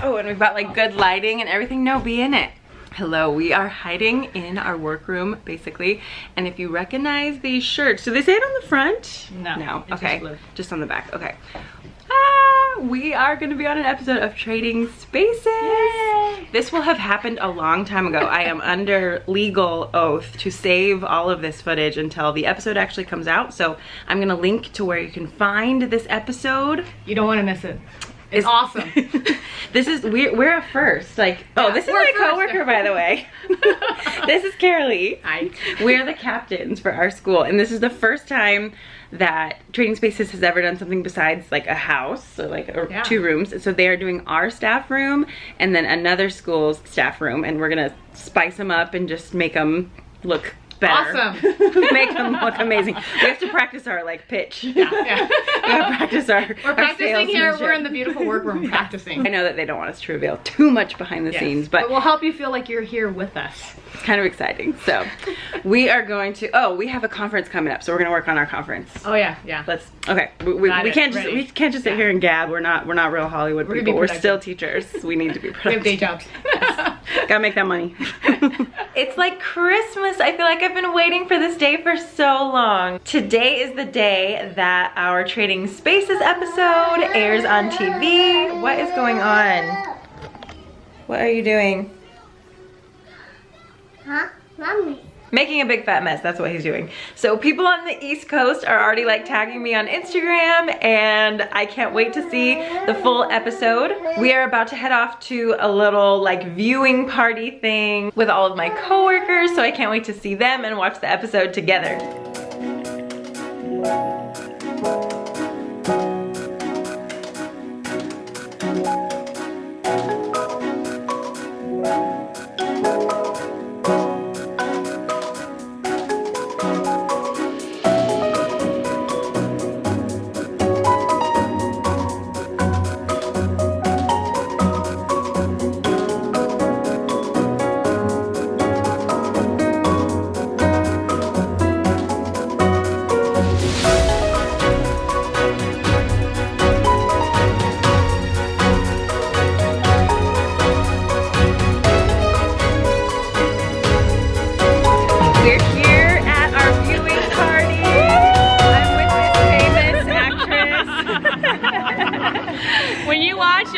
Oh, and we've got like good lighting and everything. No, be in it. Hello, we are hiding in our workroom basically, and if you recognize these shirts, do they say it on the front? No, okay, just on the back. Okay. We are going to be on an episode of Trading Spaces. Yay. This will have happened a long time ago. I am under legal oath to save all of this footage until the episode actually comes out, so I'm going to link to where you can find this episode. You don't want to miss it. It's awesome. This is, we're a first. Like, oh, this is my coworker, by the way. This is Carolee. Hi. We're the captains for our school, and this is the first time that Trading Spaces has ever done something besides like a house, so like 2 rooms. So they are doing our staff room and then another school's staff room, and we're gonna spice them up and just make them look better. Awesome. Make them look amazing. We have to practice our like pitch. Yeah. We have to practice We're practicing here. We're in the beautiful workroom practicing. I know that they don't want us to reveal too much behind the scenes, but we'll help you feel like you're here with us. It's kind of exciting. So we are going to, we have a conference coming up, so we're gonna work on our conference. Oh yeah. Let's, okay, we can't just sit here and gab. We're not real Hollywood people. We're still teachers. We need to be productive. We have day jobs. Gotta make that money. It's like Christmas. I feel like I've been waiting for this day for so long. Today is the day that our Trading Spaces episode airs on TV. What is going on? What are you doing? Huh? Mommy. Making a big fat mess, that's what he's doing. So people on the East Coast are already like tagging me on Instagram, and I can't wait to see the full episode. We are about to head off to a little like viewing party thing with all of my coworkers, so I can't wait to see them and watch the episode together.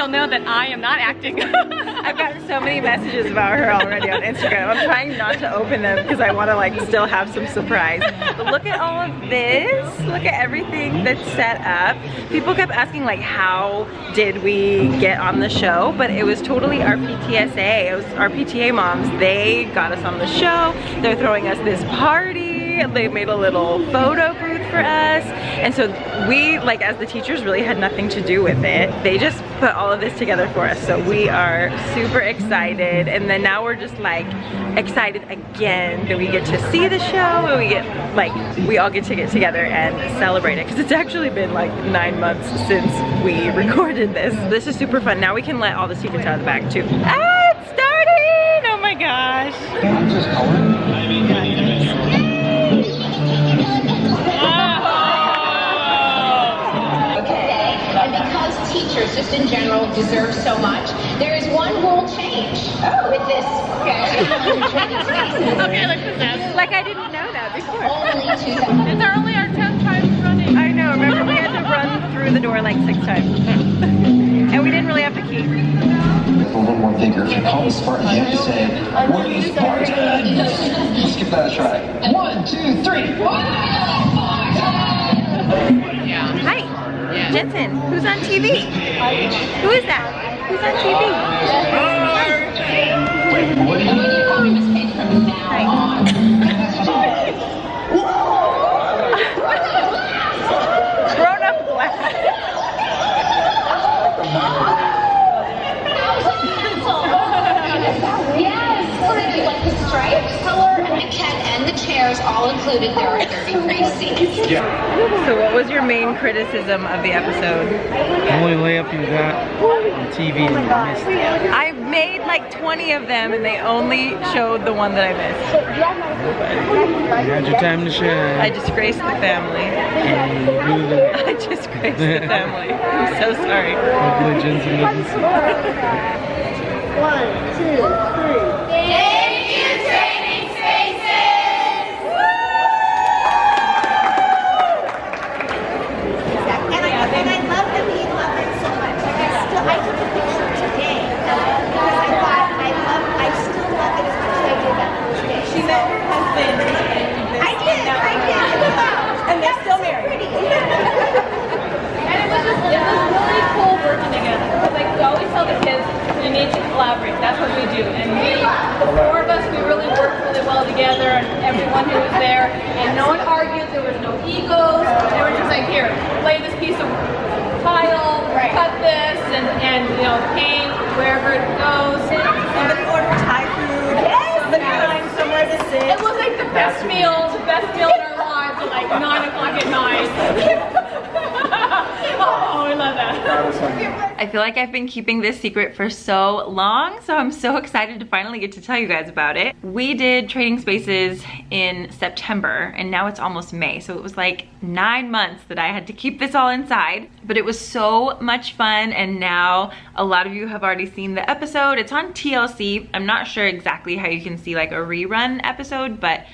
Know that I am not acting. I've gotten so many messages about her already on Instagram. I'm trying not to open them because I want to like still have some surprise. But look at all of this. Look at everything that's set up. People kept asking like, how did we get on the show? But it was totally our PTSA. It was our PTA moms. They got us on the show. They're throwing us this party. They made a little photo booth for us, and so we, like as the teachers, really had nothing to do with it. They just put all of this together for us, so we are super excited. And then now we're just like excited again that we get to see the show, and we get like, we all get to get together and celebrate it, because it's actually been like 9 months since we recorded this. This is super fun. Now we can let all the secrets out of the bag too. Ah, it's starting! Oh my gosh. Teachers just in general deserve so much. There is one rule change with this. Okay, like I didn't know that before. It's only our 10th time running. I know, remember we had to run through the door like 6 times. And we didn't really have the key. A little more vigor. If you're calling Spartan, you have to say, "What is Spartan?" Let's give that a try. 1, 2, 3. Yeah. Hi. Yeah. Jensen, who's on TV? Who is that? Who's on TV? What are you doing? Hi. Grown up black. Yes. Like the stripes color and the chairs all included. included there are 33 seats. So what was your main criticism of the episode? The only layup you got on TV and you missed it. I made like 20 of them and they only showed the one that I missed. You had your time to shine. I disgraced the family. And you blew the I disgraced the family. I'm so sorry. legends and legends. 1, 2, 3. Thank you, Training Spaces! And I love that we love it so much. Like I took a picture today because I thought I still love it as much as I did that first day. She met her husband and I did. and they're still married. Pretty. And it was really cool working together. Like we always tell the kids, you need to collaborate. That's what we do. And the four of us, we really worked really well together. And everyone who was there, and no one argued. There was no egos. They were just like, here, lay this piece of tile, cut this, and you know, paint wherever it goes. Somebody ordered Thai food. Somebody find somewhere to sit. It was like the best meal in our lives at like 9 o'clock at night. Oh, I love that. I feel like I've been keeping this secret for so long, so I'm so excited to finally get to tell you guys about it. We did Trading Spaces in September, and now it's almost May, so it was like 9 months that I had to keep this all inside, but it was so much fun, and now a lot of you have already seen the episode. It's on TLC. I'm not sure exactly how you can see like a rerun episode, but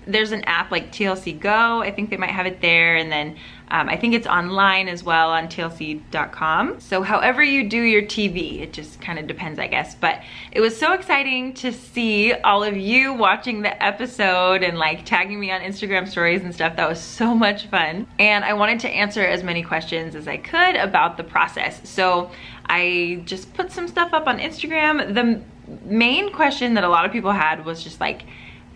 there's an app like TLC Go. I think they might have it there, and then I think it's online as well on tlc.com. So however you do your TV, it just kind of depends, I guess. But it was so exciting to see all of you watching the episode and like tagging me on Instagram stories and stuff. That was so much fun. And I wanted to answer as many questions as I could about the process. So I just put some stuff up on Instagram. The main question that a lot of people had was just like,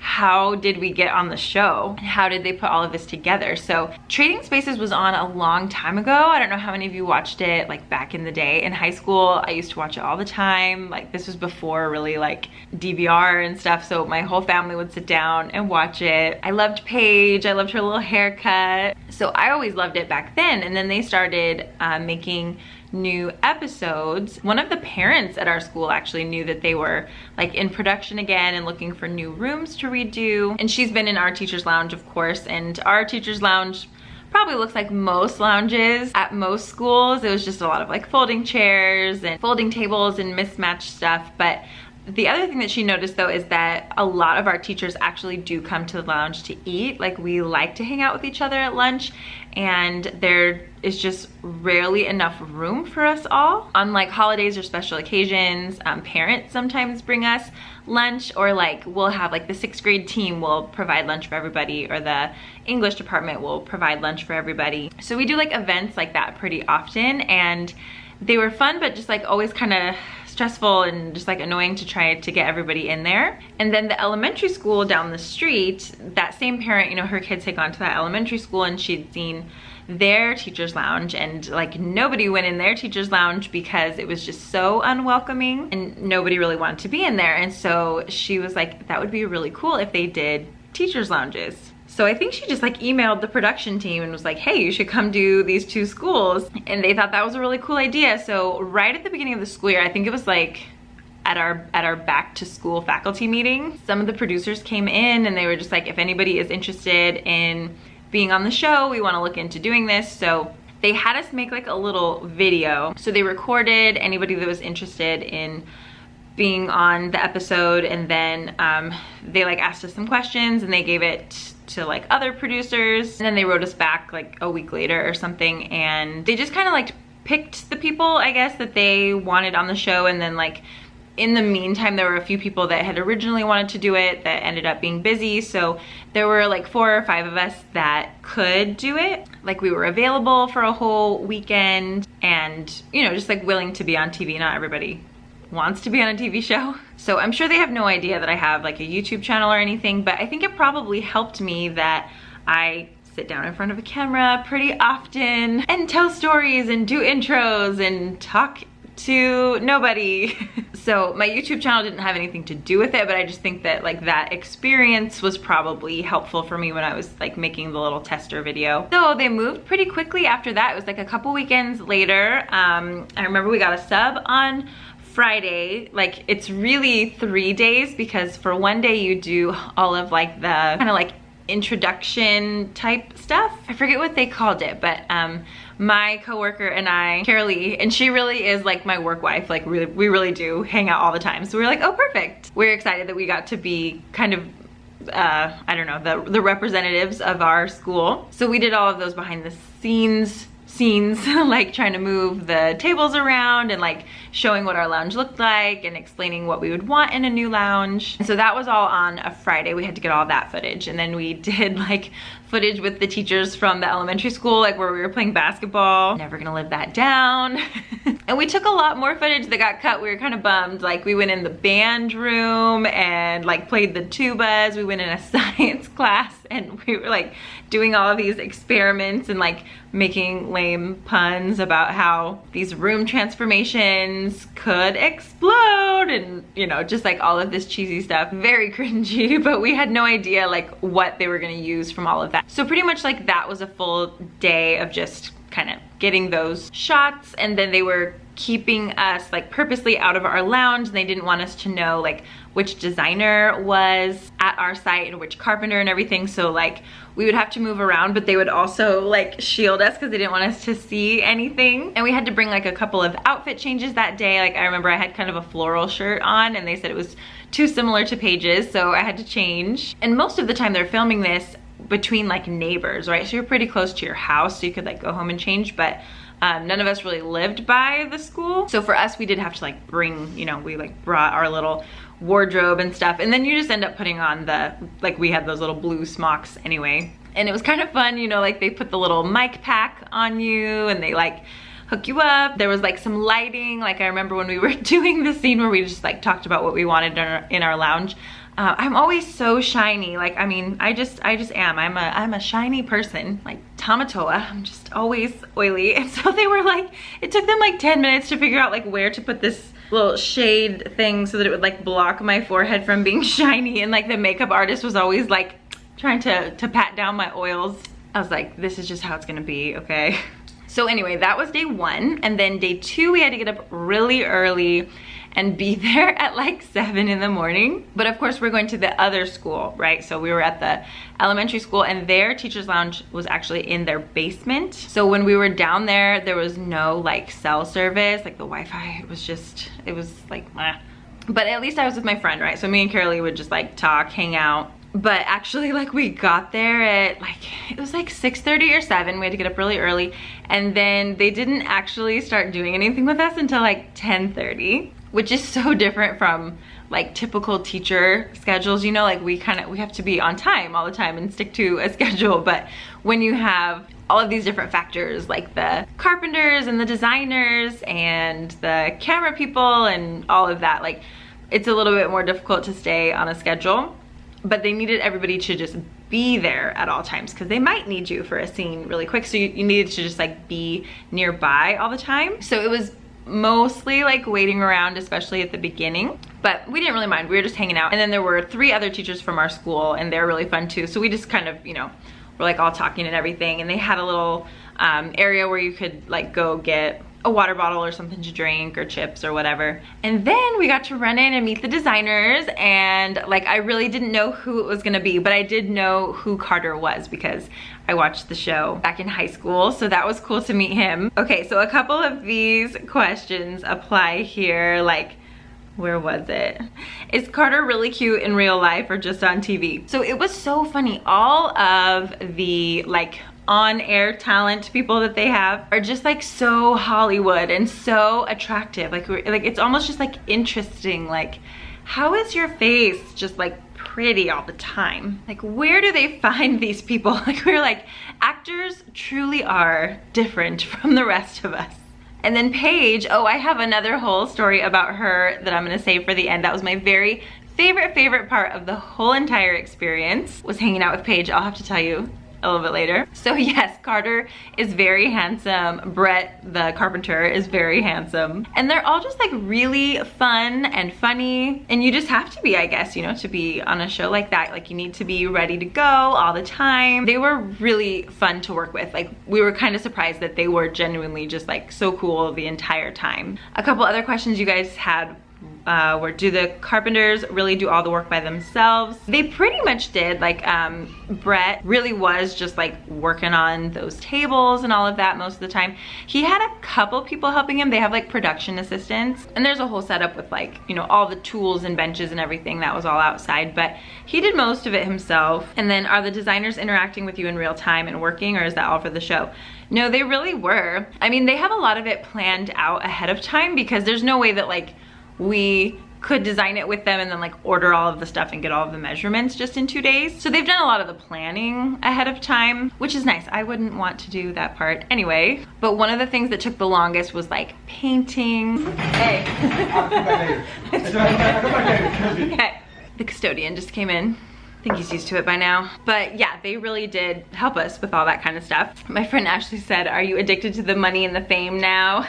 how did we get on the show? How did they put all of this together? So Trading Spaces was on a long time ago. I don't know how many of you watched it like back in the day. In high school, I used to watch it all the time. Like this was before really like DVR and stuff. So my whole family would sit down and watch it. I loved Paige. I loved her little haircut. So I always loved it back then. And then they started making new episodes. One of the parents at our school actually knew that they were like in production again and looking for new rooms to redo. And she's been in our teacher's lounge, of course, and our teacher's lounge probably looks like most lounges at most schools. It was just a lot of like folding chairs and folding tables and mismatched stuff. But the other thing that she noticed though is that a lot of our teachers actually do come to the lounge to eat. Like we like to hang out with each other at lunch, and there is just rarely enough room for us all. On like holidays or special occasions, parents sometimes bring us lunch, or like we'll have like the 6th grade team will provide lunch for everybody, or the English department will provide lunch for everybody. So we do like events like that pretty often, and they were fun, but just like always kind of stressful and just like annoying to try to get everybody in there. And then the elementary school down the street, that same parent, you know, her kids had gone to that elementary school and she'd seen their teacher's lounge, and like nobody went in their teacher's lounge because it was just so unwelcoming and nobody really wanted to be in there. And so she was like, that would be really cool if they did teacher's lounges. So I think she just like emailed the production team and was like, hey, you should come do these 2 schools. And they thought that was a really cool idea. So right at the beginning of the school year, I think it was like at our back to school faculty meeting, some of the producers came in and they were just like, if anybody is interested in being on the show, we want to look into doing this. So they had us make like a little video. So they recorded anybody that was interested in being on the episode, and then they like asked us some questions and they gave it to like other producers, and then they wrote us back like a week later or something, and they just kind of like picked the people, I guess, that they wanted on the show. And then like in the meantime, there were a few people that had originally wanted to do it that ended up being busy. So there were like 4 or 5 of us that could do it. Like we were available for a whole weekend and, you know, just like willing to be on TV. Not everybody wants to be on a TV show. So I'm sure they have no idea that I have like a YouTube channel or anything, but I think it probably helped me that I sit down in front of a camera pretty often and tell stories and do intros and talk to nobody. So my YouTube channel didn't have anything to do with it, but I just think that like that experience was probably helpful for me when I was like making the little tester video. So they moved pretty quickly after that. It was like a couple weekends later. I remember we got a sub on Friday. Like it's really 3 days because for one day you do all of like the kind of like introduction type stuff. I forget what they called it, but my coworker and I, Carolee, and she really is like my work wife, like we really do hang out all the time. So we were like, oh, perfect. We're excited that we got to be kind of, I don't know, the representatives of our school. So we did all of those behind the scenes like trying to move the tables around and like showing what our lounge looked like and explaining what we would want in a new lounge. And so that was all on a Friday. We had to get all that footage, and then we did like footage with the teachers from the elementary school, like where we were playing basketball. Never gonna live that down. And we took a lot more footage that got cut. We were kind of bummed. Like we went in the band room and like played the tubas. We went in a science class and we were like doing all of these experiments and like making lame puns about how these room transformations could explode and, you know, just like all of this cheesy stuff. Very cringy, but we had no idea like what they were gonna use from all of that. So pretty much like that was a full day of just kind of getting those shots, and then they were keeping us like purposely out of our lounge, and they didn't want us to know like which designer was at our site and which carpenter and everything. So like we would have to move around, but they would also like shield us because they didn't want us to see anything. And we had to bring like a couple of outfit changes that day. Like I remember I had kind of a floral shirt on and they said it was too similar to Paige's, so I had to change. And most of the time they're filming this between like neighbors, right? So you're pretty close to your house, so you could like go home and change, but none of us really lived by the school. So for us, we did have to like bring, you know, we like brought our little wardrobe and stuff, and then you just end up putting on the, like we had those little blue smocks anyway. And it was kind of fun, you know, like they put the little mic pack on you and they like hook you up. There was like some lighting. Like I remember when we were doing the scene where we just like talked about what we wanted in our lounge. I'm always so shiny. Like, I mean, I just am. I'm a shiny person, like Tamatoa. I'm just always oily. And so they were like, it took them like 10 minutes to figure out like where to put this little shade thing so that it would like block my forehead from being shiny. And like the makeup artist was always like trying to pat down my oils. I was like, this is just how it's gonna be, okay? So anyway, that was day 1. And then day 2, we had to get up really early and be there at like 7 in the morning. But of course we're going to the other school, right? So we were at the elementary school and their teacher's lounge was actually in their basement. So when we were down there, there was no like cell service, like the Wi-Fi, it was like, meh. But at least I was with my friend, right? So me and Carolee would just like talk, hang out. But actually like we got there at like, it was like 6:30 or 7. We had to get up really early. And then they didn't actually start doing anything with us until like 10:30. Which is so different from like typical teacher schedules, you know, like we have to be on time all the time and stick to a schedule. But when you have all of these different factors, like the carpenters and the designers and the camera people and all of that, like it's a little bit more difficult to stay on a schedule. But they needed everybody to just be there at all times because they might need you for a scene really quick. So you needed to just like be nearby all the time. So it was mostly like waiting around, especially at the beginning, but we didn't really mind. We were just hanging out. And then there were 3 other teachers from our school and they're really fun too. So we just kind of, you know, were like all talking and everything. And they had a little area where you could like go get a water bottle or something to drink or chips or whatever. And then we got to run in and meet the designers, and like I really didn't know who it was gonna be, but I did know who Carter was because I watched the show back in high school, so that was cool to meet him. Okay, so a couple of these questions apply here, like where was it? Is Carter really cute in real life or just on TV? So it was so funny. All of the like on-air talent people that they have are just like so Hollywood and so attractive. Like it's almost just like interesting. Like, how is your face just like pretty all the time? Like, where do they find these people? Like, we're like, actors truly are different from the rest of us. And then Paige, oh, I have another whole story about her that I'm gonna save for the end. That was my very favorite part of the whole entire experience, was hanging out with Paige. I'll have to tell you a little bit later. So yes, Carter is very handsome. Brett, the carpenter, is very handsome. And they're all just like really fun and funny. And you just have to be, I guess, you know, to be on a show like that. Like you need to be ready to go all the time. They were really fun to work with. Like we were kind of surprised that they were genuinely just like so cool the entire time. A couple other questions you guys had were, do the carpenters really do all the work by themselves? They pretty much did. Like Brett really was just like working on those tables and all of that most of the time. He had a couple people helping him. They have like production assistants, and there's a whole setup with like, you know, all the tools and benches and everything that was all outside, but he did most of it himself. And then, are the designers interacting with you in real time and working, or is that all for the show? No, they really were. I mean, they have a lot of it planned out ahead of time, because there's no way that like we could design it with them and then like order all of the stuff and get all of the measurements just in 2 days. So they've done a lot of the planning ahead of time, which is nice. I wouldn't want to do that part anyway. But one of the things that took the longest was like painting. Hey. Okay. The custodian just came in. I think he's used to it by now. But yeah, they really did help us with all that kind of stuff. My friend Ashley said, are you addicted to the money and the fame now?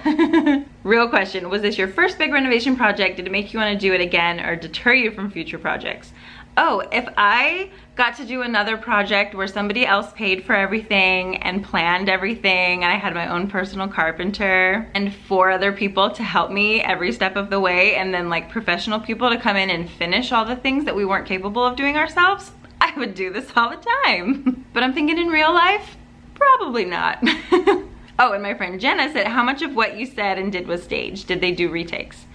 Real question, was this your first big renovation project? Did it make you want to do it again or deter you from future projects? Oh, if I got to do another project where somebody else paid for everything and planned everything, and I had my own personal carpenter and 4 other people to help me every step of the way, and then like professional people to come in and finish all the things that we weren't capable of doing ourselves, I would do this all the time. But I'm thinking in real life, probably not. Oh, and my friend Jenna said, how much of what you said and did was staged? Did they do retakes?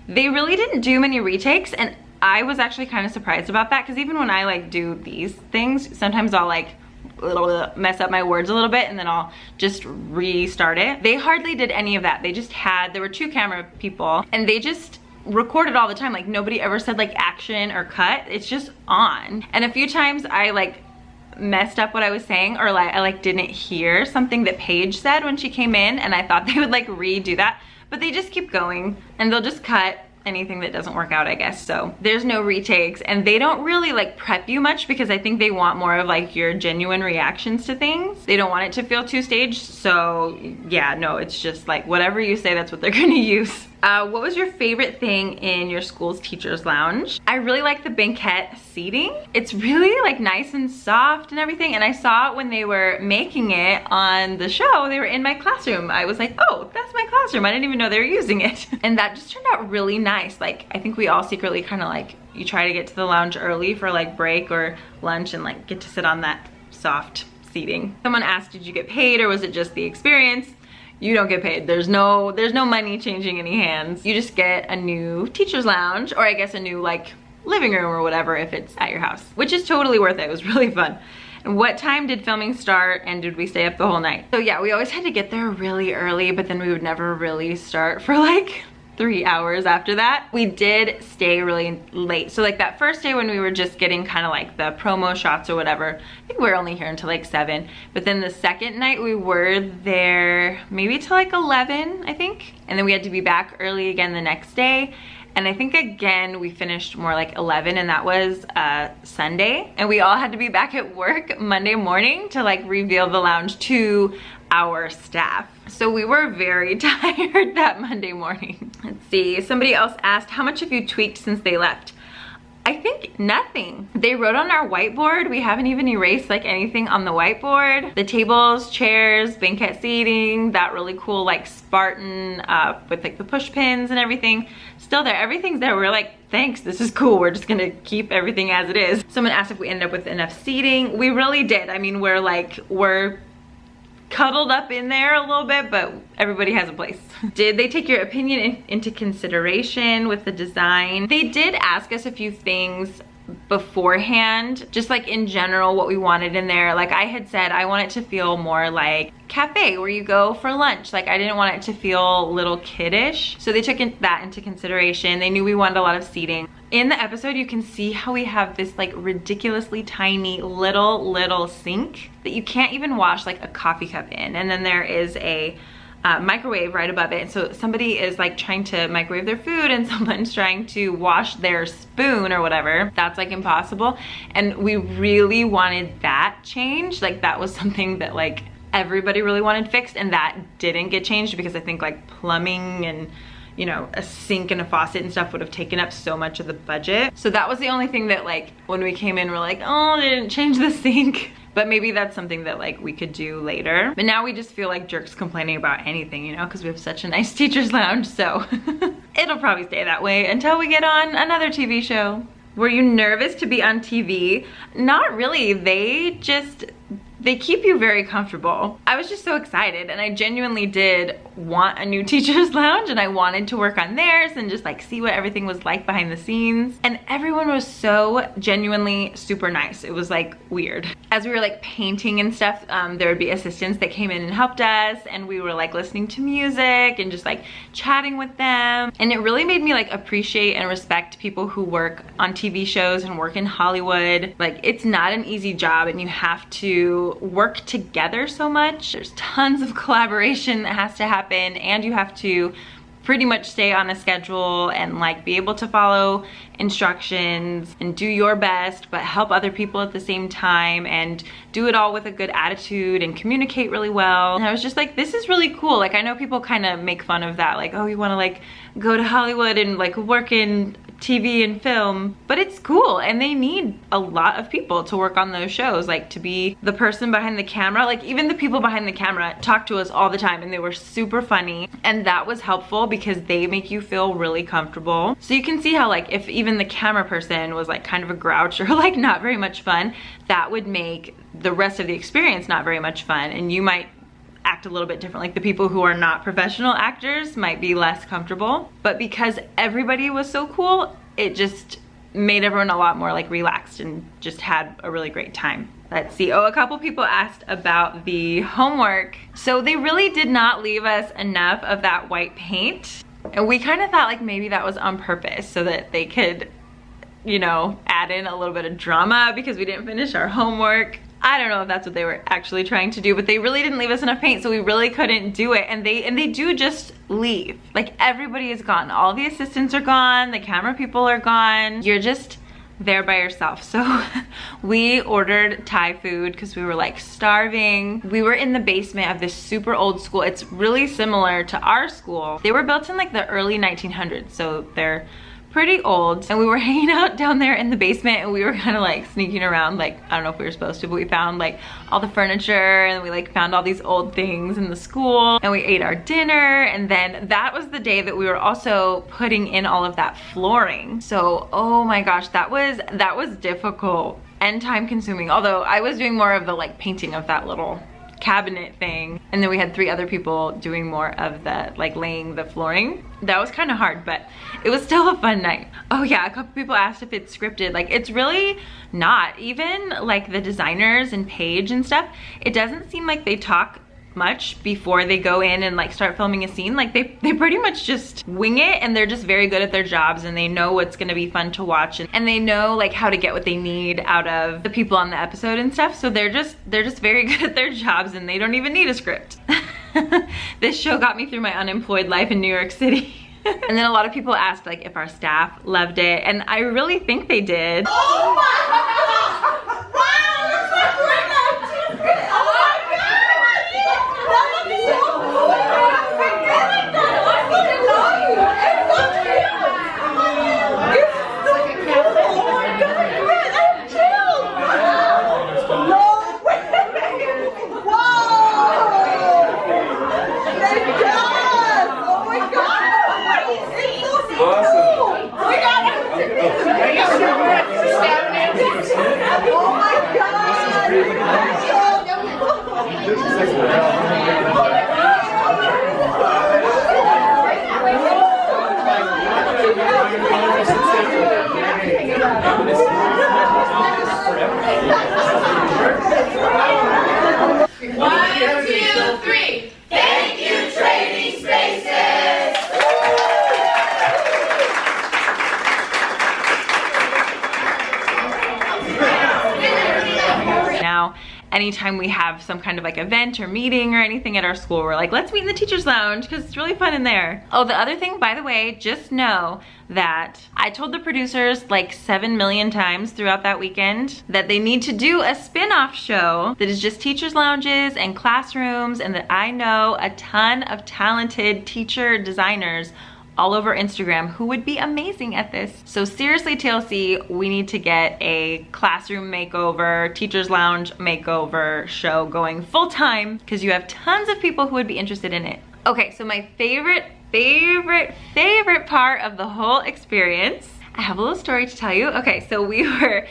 They really didn't do many retakes, and I was actually kind of surprised about that, because even when I like do these things, sometimes I'll like mess up my words a little bit and then I'll just restart it. They hardly did any of that. They just had, there were 2 camera people and they just recorded all the time. Like nobody ever said like action or cut. It's just on. And a few times I like messed up what I was saying, or like I like didn't hear something that Paige said when she came in, and I thought they would like redo that, but they just keep going and they'll just cut anything that doesn't work out, I guess. So there's no retakes, and they don't really like prep you much, because I think they want more of like your genuine reactions to things. They don't want it to feel 2 staged. So yeah, no, it's just like whatever you say, that's what they're gonna use. What was your favorite thing in your school's teacher's lounge? I really like the banquette seating. It's really like nice and soft and everything, and I saw it when they were making it on the show. They were in my classroom. I was like, oh, that's my classroom. I didn't even know they were using it. And that just turned out really nice. Like I think we all secretly kind of like, you try to get to the lounge early for like break or lunch and like get to sit on that soft seating. Someone asked, did you get paid or was it just the experience? You don't get paid. There's no money changing any hands. You just get a new teacher's lounge, or I guess a new like living room or whatever if it's at your house, which is totally worth it. It was really fun. And what time did filming start, and did we stay up the whole night? So yeah, we always had to get there really early, but then we would never really start for like 3 hours after that. We did stay really late. So like that first day when we were just getting kind of like the promo shots or whatever, I think we were only here until like 7. But then the second night we were there maybe till like 11, I think. And then we had to be back early again the next day. And I think again we finished more like 11, and that was Sunday. And we all had to be back at work Monday morning to like reveal the lounge to our staff. So we were very tired that Monday morning. Let's see, somebody else asked, how much have you tweaked since they left? I think nothing. They wrote on our whiteboard. We haven't even erased like anything on the whiteboard. The tables, chairs, banquette seating, that really cool like Spartan with like the push pins and everything, still there. Everything's there. We're like, thanks, this is cool. We're just gonna keep everything as it is. Someone asked if we ended up with enough seating. We really did. I mean, we're cuddled up in there a little bit, but everybody has a place. Did they take your opinion into consideration with the design? They did ask us a few things beforehand, just like in general what we wanted in there. Like I had said, I want it to feel more like cafe where you go for lunch. Like I didn't want it to feel little kiddish. So they took that into consideration. They knew we wanted a lot of seating. In the episode, you can see how we have this like ridiculously tiny little sink that you can't even wash like a coffee cup in. And then there is a microwave right above it. And so somebody is like trying to microwave their food and someone's trying to wash their spoon or whatever. That's like impossible. And we really wanted that changed. Like that was something that like everybody really wanted fixed, and that didn't get changed because I think like plumbing and, you know, a sink and a faucet and stuff would have taken up so much of the budget. So that was the only thing that like when we came in we're like, oh, they didn't change the sink. But maybe that's something that like we could do later. But now we just feel like jerks complaining about anything, you know, because we have such a nice teacher's lounge. So it'll probably stay that way until we get on another TV show. Were you nervous to be on TV? Not really. They keep you very comfortable. I was just so excited, and I genuinely did want a new teacher's lounge, and I wanted to work on theirs and just like see what everything was like behind the scenes. And everyone was so genuinely super nice. It was like weird. As we were like painting and stuff, there would be assistants that came in and helped us, and we were like listening to music and just like chatting with them. And it really made me like appreciate and respect people who work on TV shows and work in Hollywood. Like it's not an easy job, and you have to work together so much. There's tons of collaboration that has to happen, and you have to pretty much stay on a schedule and like be able to follow instructions and do your best but help other people at the same time and do it all with a good attitude and communicate really well. And I was just like, this is really cool. Like I know people kind of make fun of that, like, oh, you want to like go to Hollywood and like work in TV and film, but it's cool, and they need a lot of people to work on those shows, like to be the person behind the camera. Like even the people behind the camera talk to us all the time, and they were super funny, and that was helpful because they make you feel really comfortable. So you can see how like if even the camera person was like kind of a grouch or like not very much fun, that would make the rest of the experience not very much fun, and you might act a little bit different. Like the people who are not professional actors might be less comfortable, but because everybody was so cool, it just made everyone a lot more like relaxed and just had a really great time. Let's see. Oh, a couple people asked about the homework. So they really did not leave us enough of that white paint, and we kind of thought like maybe that was on purpose so that they could, you know, add in a little bit of drama because we didn't finish our homework. I don't know if that's what they were actually trying to do, but they really didn't leave us enough paint, so we really couldn't do it. And they do just leave. Like everybody is gone. All the assistants are gone. The camera people are gone. You're just there by yourself. So we ordered Thai food because we were like starving. We were in the basement of this super old school. It's really similar to our school. They were built in like the early 1900s, so they're pretty old, and we were hanging out down there in the basement, and we were kind of like sneaking around. Like I don't know if we were supposed to, but we found like all the furniture, and we like found all these old things in the school, and we ate our dinner. And then that was the day that we were also putting in all of that flooring. So oh my gosh, that was difficult and time consuming, although I was doing more of the like painting of that little cabinet thing, and then we had 3 other people doing more of the like laying the flooring. That was kind of hard, but it was still a fun night. Oh yeah, a couple people asked if it's scripted. Like it's really not. Even like the designers and Paige and stuff, it doesn't seem like they talk much before they go in and like start filming a scene. Like they pretty much just wing it, and they're just very good at their jobs, and they know what's gonna be fun to watch, and they know like how to get what they need out of the people on the episode and stuff. So they're just very good at their jobs, and they don't even need a script. This show got me through my unemployed life in New York City. And then a lot of people asked like if our staff loved it, and I really think they did. Oh my God! Wow, that's my friend! Oh my God! That looks so cool! I really thought it was such a love. It's so cute! It's so cool! Oh my God! I'm chilled! No way! Whoa! It does! Oh my God! It's so cool! Oh my God! Oh my God! One, two, three. Thank you, Trading Spaces. Now anytime we have some kind of like event or meeting or anything at our school, we're like, let's meet in the teacher's lounge because it's really fun in there. Oh, the other thing, by the way, just know that I told the producers like 7 million times throughout that weekend that they need to do a spin-off show that is just teachers' lounges and classrooms, and that I know a ton of talented teacher designers all over Instagram who would be amazing at this. So seriously, TLC, we need to get a classroom makeover, teacher's lounge makeover show going full time because you have tons of people who would be interested in it. Okay, so my favorite part of the whole experience, I have a little story to tell you. Okay, so we were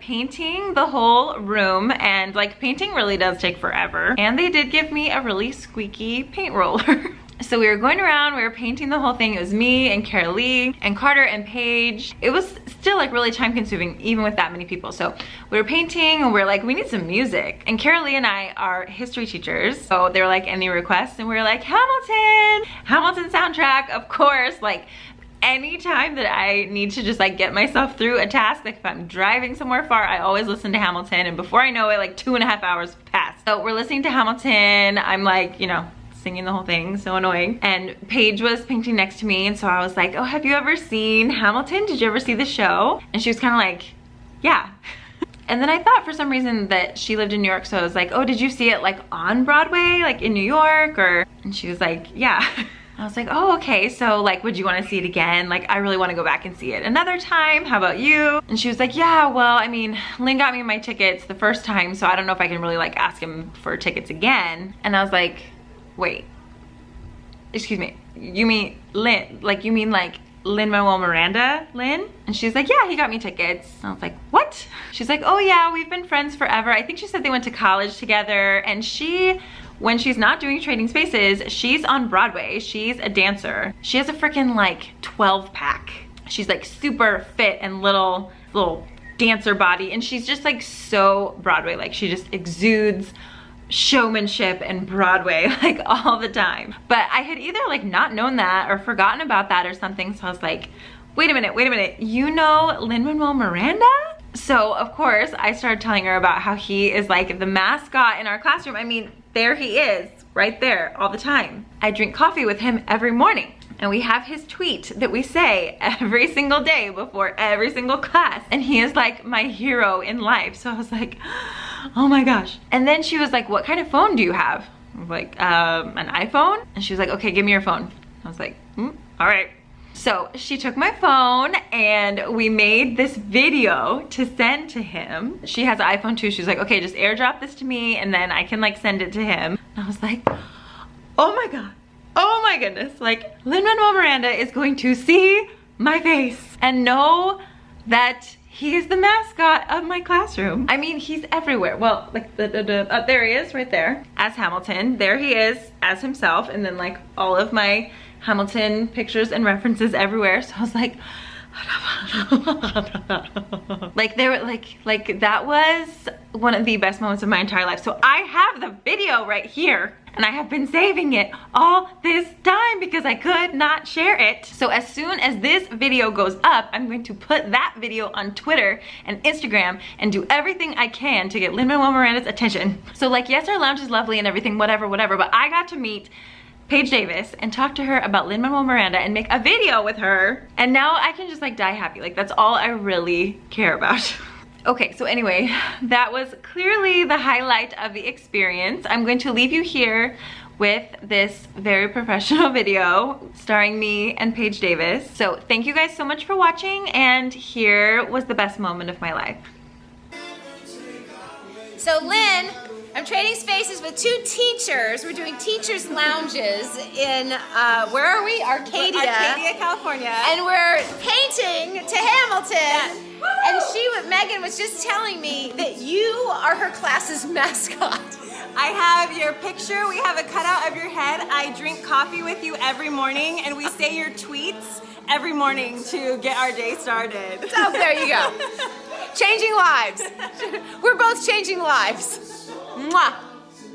painting the whole room, and like painting really does take forever. And they did give me a really squeaky paint roller. So we were going around, we were painting the whole thing. It was me and Carolee and Carter and Paige. It was still like really time consuming even with that many people. So we were painting and we were like, we need some music. And Carolee and I are history teachers. So they were like, any requests? And we were like, Hamilton soundtrack, of course. Like anytime that I need to just like get myself through a task, like if I'm driving somewhere far, I always listen to Hamilton. And before I know it, like 2.5 hours have passed. So we're listening to Hamilton. I'm like, you know, singing the whole thing, so annoying. And Paige was painting next to me, and so I was like, oh, have you ever seen Hamilton? Did you ever see the show? And she was kind of like, yeah. And then I thought for some reason that she lived in New York, so I was like, oh, did you see it like on Broadway, like in New York? Or, and she was like, yeah. I was like, oh, okay, so like, would you want to see it again? Like, I really want to go back and see it another time. How about you? And she was like, yeah, well, I mean, Lynn got me my tickets the first time, so I don't know if I can really like ask him for tickets again. And I was like, wait, excuse me, you mean Lynn, like you mean like Lin-Manuel Miranda, Lynn? And she's like, yeah, he got me tickets. And I was like, what? She's like, oh yeah, we've been friends forever. I think she said they went to college together, and she, when she's not doing Trading Spaces, she's on Broadway. She's a dancer. She has a freaking like 12-pack. She's like super fit and little dancer body, and she's just like so Broadway, like she just exudes showmanship and Broadway like all the time. But I had either like not known that or forgotten about that or something, so I was like, wait a minute, you know Lin-Manuel Miranda? So of course I started telling her about how he is like the mascot in our classroom. I mean, there he is right there all the time. I drink coffee with him every morning, and we have his tweet that we say every single day before every single class, and he is like my hero in life. So I was like, oh my gosh. And then she was like, what kind of phone do you have? I was like, an iPhone? And she was like, okay, give me your phone. I was like, all right. So she took my phone and we made this video to send to him. She has an iPhone too. She's like, okay, just airdrop this to me and then I can like send it to him. And I was like, oh my God, oh my goodness. Like Lin-Manuel Miranda is going to see my face and know that he is the mascot of my classroom. I mean, he's everywhere. Well, like there he is right there as Hamilton. There he is as himself, and then like all of my Hamilton pictures and references everywhere. So I was like, like they were like that was one of the best moments of my entire life. So I have the video right here, and I have been saving it all this time because I could not share it. So as soon as this video goes up, I'm going to put that video on Twitter and Instagram and do everything I can to get Lin-Manuel Miranda's attention. So like, yes, our lounge is lovely and everything, whatever, but I got to meet Paige Davis and talk to her about Lin-Manuel Miranda and make a video with her. And now I can just like die happy. Like that's all I really care about. Okay, so anyway, that was clearly the highlight of the experience. I'm going to leave you here with this very professional video starring me and Paige Davis. So thank you guys so much for watching, and here was the best moment of my life. So Lynn, I'm trading spaces with 2 teachers. We're doing teachers' lounges in, where are we? Arcadia. Arcadia, California. And we're painting to Hamilton. And Megan was just telling me that you are her class's mascot. I have your picture. We have a cutout of your head. I drink coffee with you every morning, and we say your tweets every morning to get our day started. So there you go. Changing lives. We're both changing lives. Mwah.